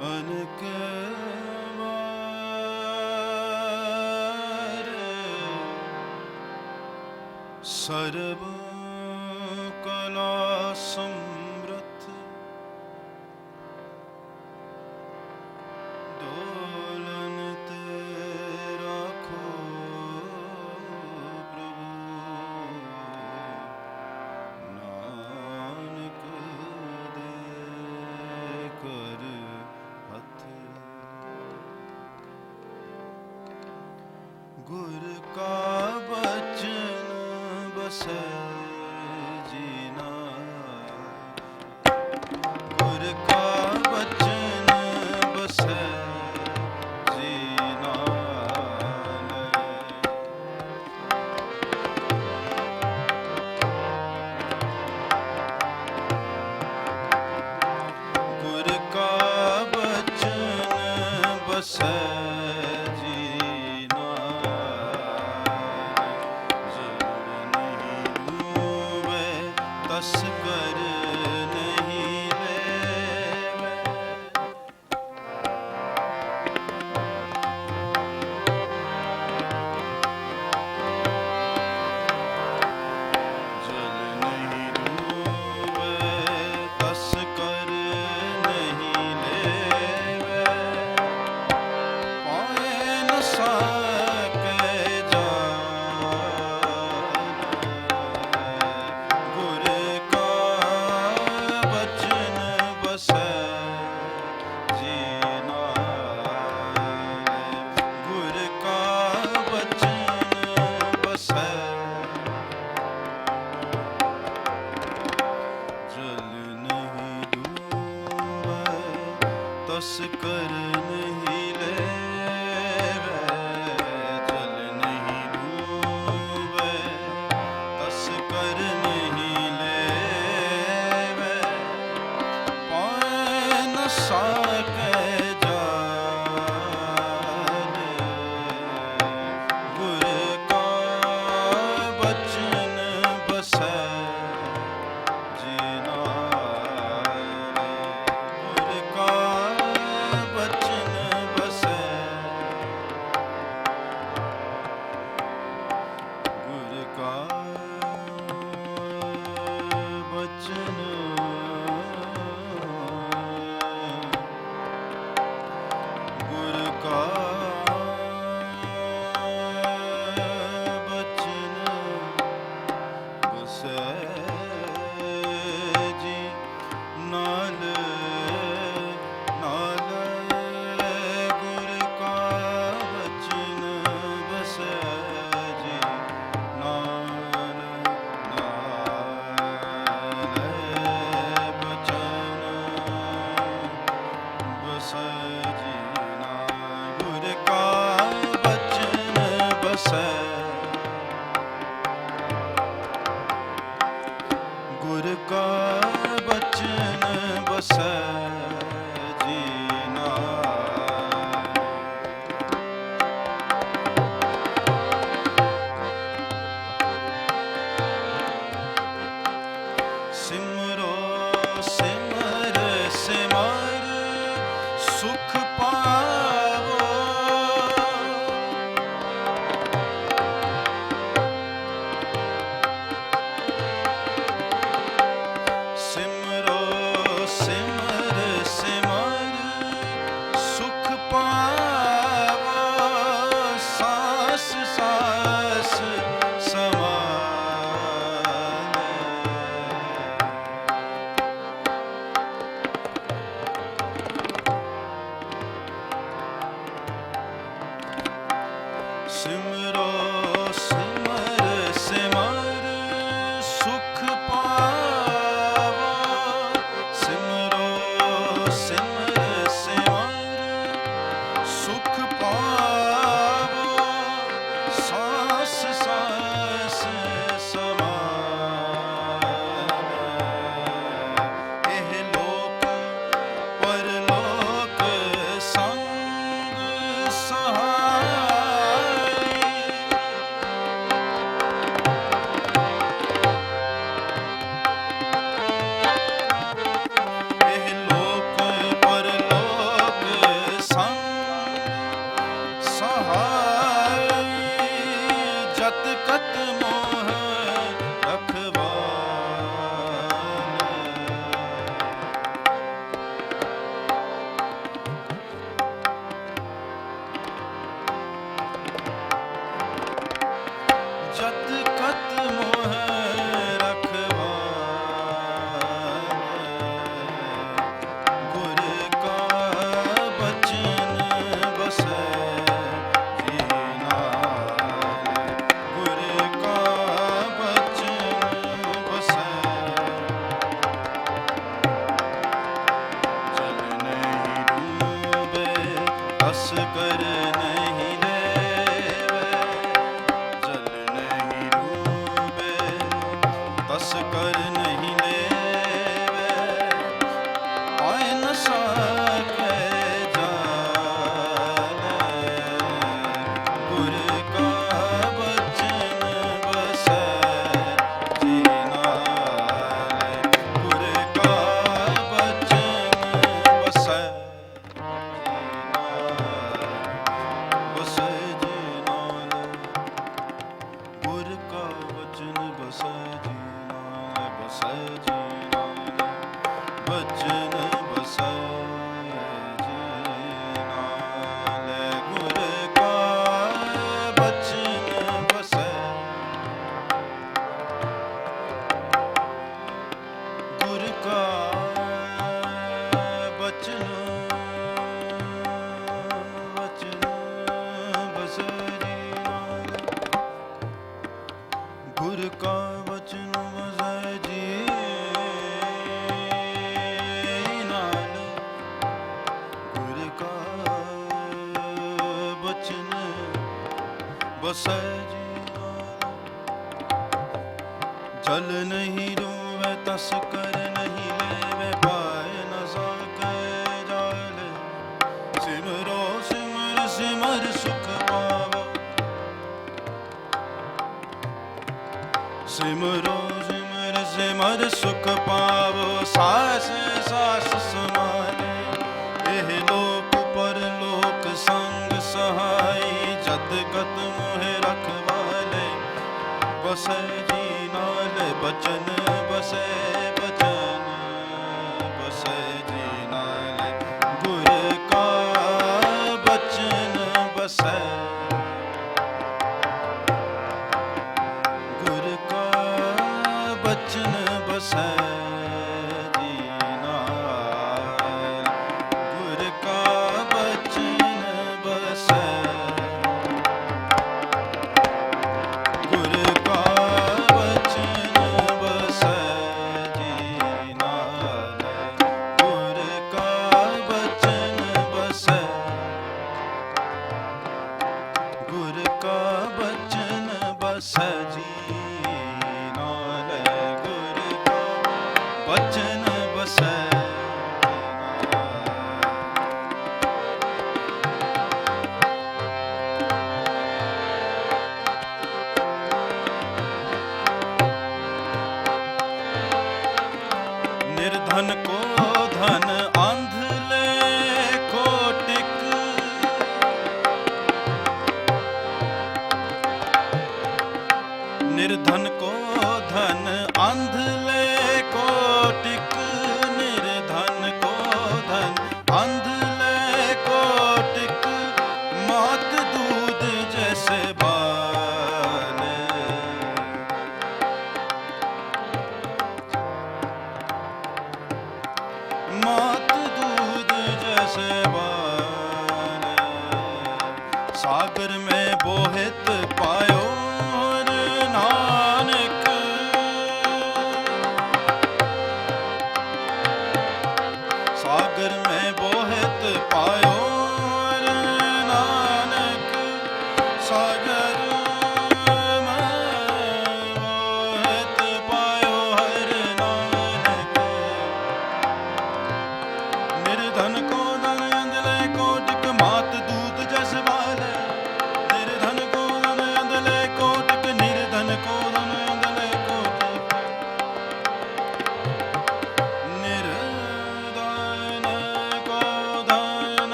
ਅਨਕ ਸਰਬ ਕਲਾ ਸਮਰਥ ਦੋਲਨ ਤੇ ਰਾਖੋ ਪ੍ਰਭੂ ਨਾਨਕ ਦੇ ਕਰ ਹੱਥ ਗੁਰ ਕਾ ਬਚਨ ਬਸੈ ਜੀਨਾ ਗੁਰ ਕਾ ਬਚਨ ਬਸੈ ਜੀਨਾ ਗੁਰ ਕਾ ਬਚਨ ਬਸੈ ਤਸ ਕਰ ਨਹੀਂ ਲੈਵੈ ਜਲ ਨਹੀਂ ਡੂਬੈ ਤਸ ਕਰ ਨਹੀਂ ਲੈਵੈ ਪਾਏ ਨ ਸਕੈ ਜਾਨ ਗੁਰ ਬਸੈ ਜੀਨਾ ਗੁਰ ਕਾ ਬਚਨ ਬਸੈ ਜਲ ਨਹੀਂ ਡੂਬੈ ਤਸ ਕਰ ਨਹੀਂ ਲੈਵੈ ਜਲ ਨਹੀਂ ਡੂਬੈ ਤਸ ਕਰ ਨਹੀਂ ਲੈਵੈ ਸਾਕੈ ਜਾਨ ਗੁਰ ਕਾ ਬਚਨ ਬਸੈ ਜੀਨਾ ਗੁਰ ਕਾ ਬਚਨ ਬਸੈ ਗੁਰ ਕਾ ਬਚਨ ਬਸੈ ਜੀ ਨਾਲੇ ਬਸੈ ਜੀ ਨਾਲੇ ਬਚਨ ਬਸੈ ਜੀ ਨਾਲੇ ਗੁਰ ਕਾ ਬਚਨ ਬਸੈ ਗੁਰ ਕਾ ਬਚਨ ਬਸੈ ਜੀ ਨਾਲੇ ਗੁਰ ਕਾ ਬਚਨ ਬਸੈ ਜੀ ਨਾਲੇ ਗੁਰ ਕਾ ਬਚਨ ਬਸੈ ਜੀ ਨਾਲੇ ਜਲ ਨਹੀਂ ਰੋਵੇ ਤਸ ਕਰ ਨਹੀਂ ਲੈਵੇ ਪਾਏ ਨ ਸਾਕੇ ਜਾਲੇ ਸਿਮਰੋ ਸਿਮਰ ਸਿਮਰ ਸੁਖ ਪਾਵੋ ਸਿਮਰੋ ਸਿਮਰ ਸਿਮਰ ਸੁਖ ਪਾਵੋ ਸਾਸ ਸਾਸ ਸਮਾਲੇ ਇਹ ਲੋਕ ਪਰਲੋਕ ਸੰਗ ਸਹਾਈ ਜਦ ਕਤ ਮੋਹਿ ਰਖਵਾਲੇ ਬਸੈ ਜੀ ਨਾਲੇ ਬਚਨ ਬਸੈ ਬਚਨ ਬਸੈ ਜੀ ਨਾਲੇ ਗੁਰ ਕਾ ਬਚਨ ਬਸੈ ਗੁਰ ਕਾ ਬਚਨ ਬਸੈ ਜੀ ਨਾਲੇ ਗੁਰ ਕਾ ਬਚਨ ਬਸੈ ਗੁਰ ਕਾ ਬਚਨ ਬਸੈ ਜੀ ਨਾਲੇ ਗੁਰ ਕਾ ਬਚਨ ਬਸੈ ਗੁਰ ਕਾ ਬਚਨ ਬਸੈ ਜੀ ਨਾਲੇ ਗੁਰ ਕਾ ਬਚਨ ਬਸੈ ਨਿਰਧਨ ਕੋ ਧਨ ਅੰਧ ਲੈ ਕੋਟਿਕ ਨਿਰਧਨ ਕੋ ਧਨ ਅੰਧ ਲੈ ਕੋਟਿਕ ਨਿਰਧਨ ਕੋ ਧਨ ਅੰਧ ਲੈ ਕੋਟਿਕ ਮਾਤ दूध जैसे बाले मात दूध जैसे बाले सागर में बोहित पायो और नानक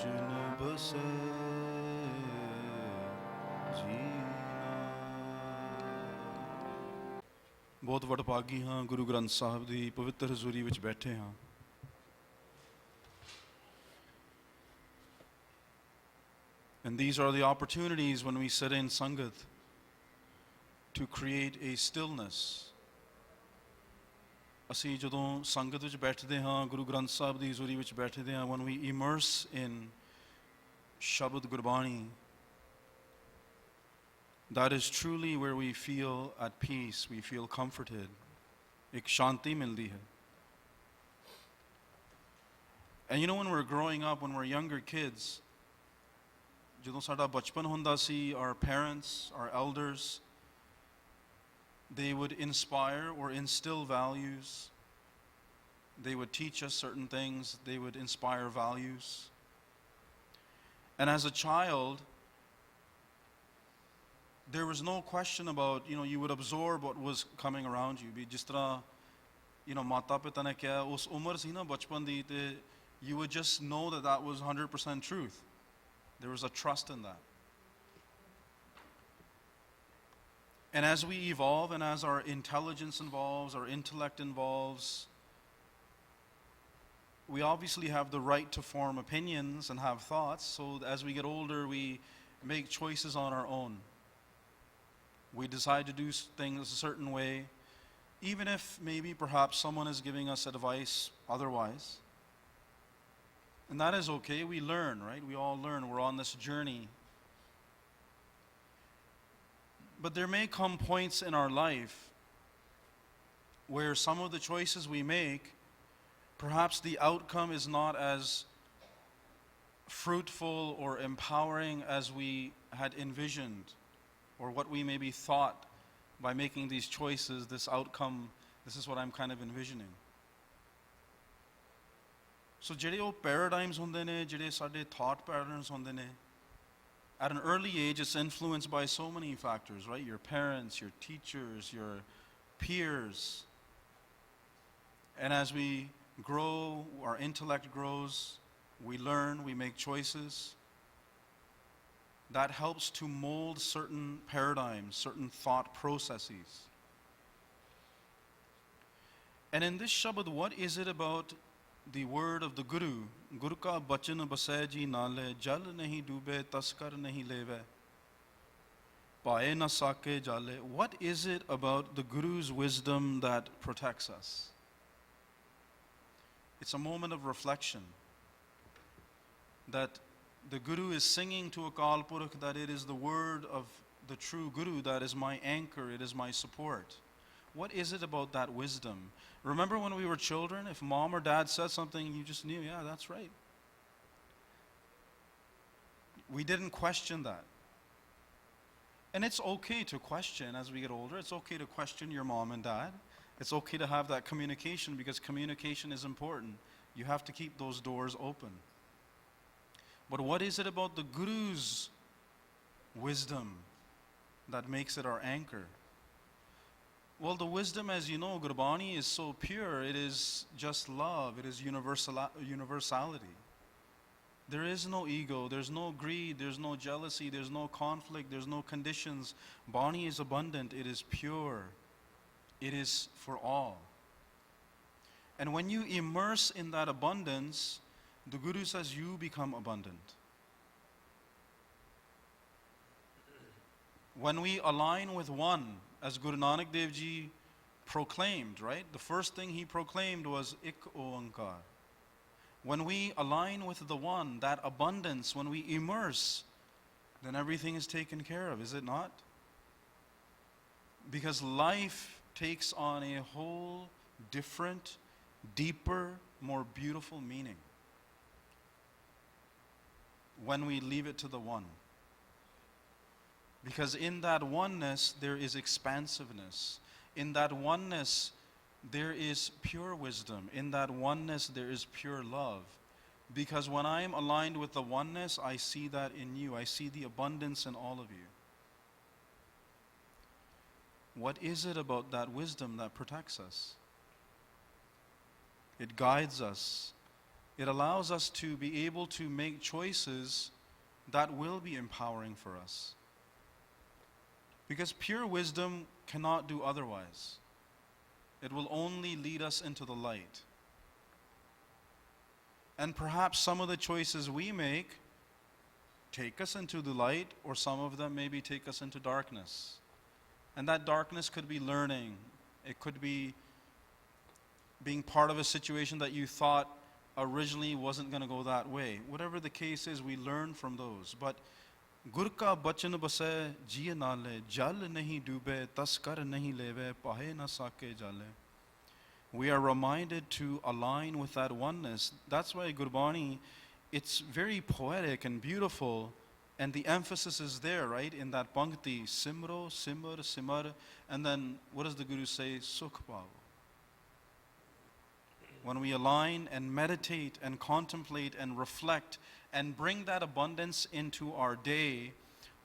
जिन बसै जीना। बहुत वडभागी हाँ गुरु ग्रंथ साहिब की पवित्र हजूरी विच बैठे हाँ। And these are the opportunities when we sit in Sangat to create a stillness. ਅਸੀਂ ਜਦੋਂ ਸੰਗਤ ਵਿੱਚ ਬੈਠਦੇ ਹਾਂ, ਗੁਰੂ ਗ੍ਰੰਥ ਸਾਹਿਬ ਦੀ ਹਜ਼ੂਰੀ ਵਿੱਚ ਬੈਠਦੇ ਹਾਂ, when we immerse in ਸ਼ਬਦ Gurbani, that is truly where we feel at peace, we feel comforted. ਇੱਕ ਸ਼ਾਂਤੀ ਮਿਲਦੀ ਹੈ. And you know, when we're growing up, when we're younger kids, ਜਦੋਂ ਸਾਡਾ ਬਚਪਨ ਹੁੰਦਾ ਸੀ, our parents, our elders, they would inspire or instill values. They would teach us certain things. They would inspire values. And as a child, there was no question about, you would absorb what was coming around you. Jis tarah, mata pita ne kiya, us umar si na bachpan di, you would just know that that was 100% truth. There was a trust in that. And as we evolve and as our intelligence evolves, our intellect evolves, we obviously have the right to form opinions and have thoughts. So as we get older, we make choices on our own. We decide to do things a certain way, even if maybe perhaps someone is giving us advice otherwise. And that is okay. We learn, right? We all learn. We're on this journey. But there may come points in our life where some of the choices we make, perhaps the outcome is not as fruitful or empowering as we had envisioned, or what we maybe thought by making these choices, this outcome, this is what I'm kind of envisioning. So ਜਿਹੜੇ ਉਹ paradigms ਹੁੰਦੇ ਨੇ, ਜਿਹੜੇ ਸਾਡੇ thought patterns ਹੁੰਦੇ ਨੇ, at an early age, it's influenced by so many factors, right? Your parents, your teachers, your peers. And as we grow, our intellect grows, we learn, we make choices. That helps to mold certain paradigms, certain thought processes. And in this Shabad, what is it about the word of the Guru? Gur ka Bachan Basai ji Naalai, jal nahi dube, taskar nahi leve, paaye na sake jale. What is it about the Guru's wisdom that protects us? It's a moment of reflection that the Guru is singing to Akal Purakh that it is the word of the true Guru that is my anchor, it is my support. What is it about that wisdom? Remember when we were children, if mom or dad said something, you just knew, yeah, that's right. We didn't question that. And it's okay to question as we get older. It's okay to question your mom and dad. It's okay to have that communication, because communication is important. You have to keep those doors open. But what is it about the Guru's wisdom that makes it our anchor? Well, the wisdom, as you know, Gurbani is so pure. It is just love. It is universality. There is no ego. There's no greed. There's no jealousy. There's no conflict. There's no conditions. Bani is abundant. It is pure. It is for all. And when you immerse in that abundance, the Guru says you become abundant. When we align with one, as Guru Nanak Dev Ji proclaimed, right? The first thing he proclaimed was Ik Onkar. When we align with the one, that abundance, when we immerse, then everything is taken care of, is it not? Because life takes on a whole different, deeper, more beautiful meaning when we leave it to the one. Because in that oneness, there is expansiveness. In that oneness, there is pure wisdom. In that oneness, there is pure love. Because when I am aligned with the oneness, I see that in you. I see the abundance in all of you. What is it about that wisdom that protects us? It guides us. It allows us to be able to make choices that will be empowering for us. Because pure wisdom cannot do otherwise. It will only lead us into the light. And perhaps some of the choices we make take us into the light, or some of them maybe take us into darkness. And that darkness could be learning. It could be being part of a situation that you thought originally wasn't going to go that way. Whatever the case is, we learn from those. But Gur ka bachan basai jiye naalai, jal nahi dube, taskar nahi leve, pahe na sake jale. We are reminded to align with that oneness. That's why Gurbani, it's very poetic and beautiful, and the emphasis is there, right? In that pankti, simro, simar, simar, and then what does the Guru say? Sukh pao. When we align and meditate and contemplate and reflect and bring that abundance into our day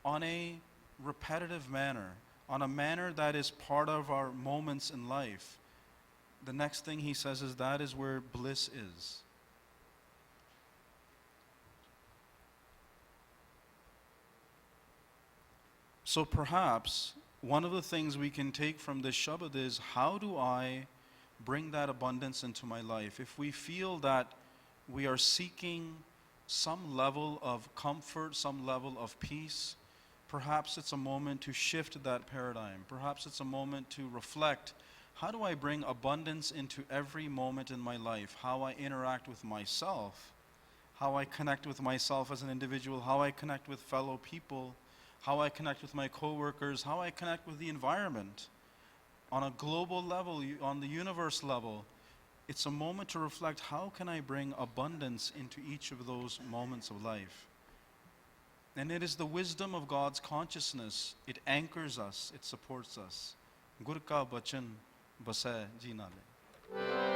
on a repetitive manner, on a manner that is part of our moments in life, the next thing he says is that is where bliss is. So perhaps one of the things we can take from this Shabad is, how do I bring that abundance into my life? If we feel that we are seeking some level of comfort, some level of peace, perhaps it's a moment to shift that paradigm. Perhaps it's a moment to reflect, how do I bring abundance into every moment in my life? How I interact with myself, how I connect with myself as an individual, how I connect with fellow people, how I connect with my co-workers, how I connect with the environment. On a global level, on the universe level, it's a moment to reflect, how can I bring abundance into each of those moments of life? And it is the wisdom of God's consciousness. It anchors us, it supports us. Gur ka bachan basai ji naalai.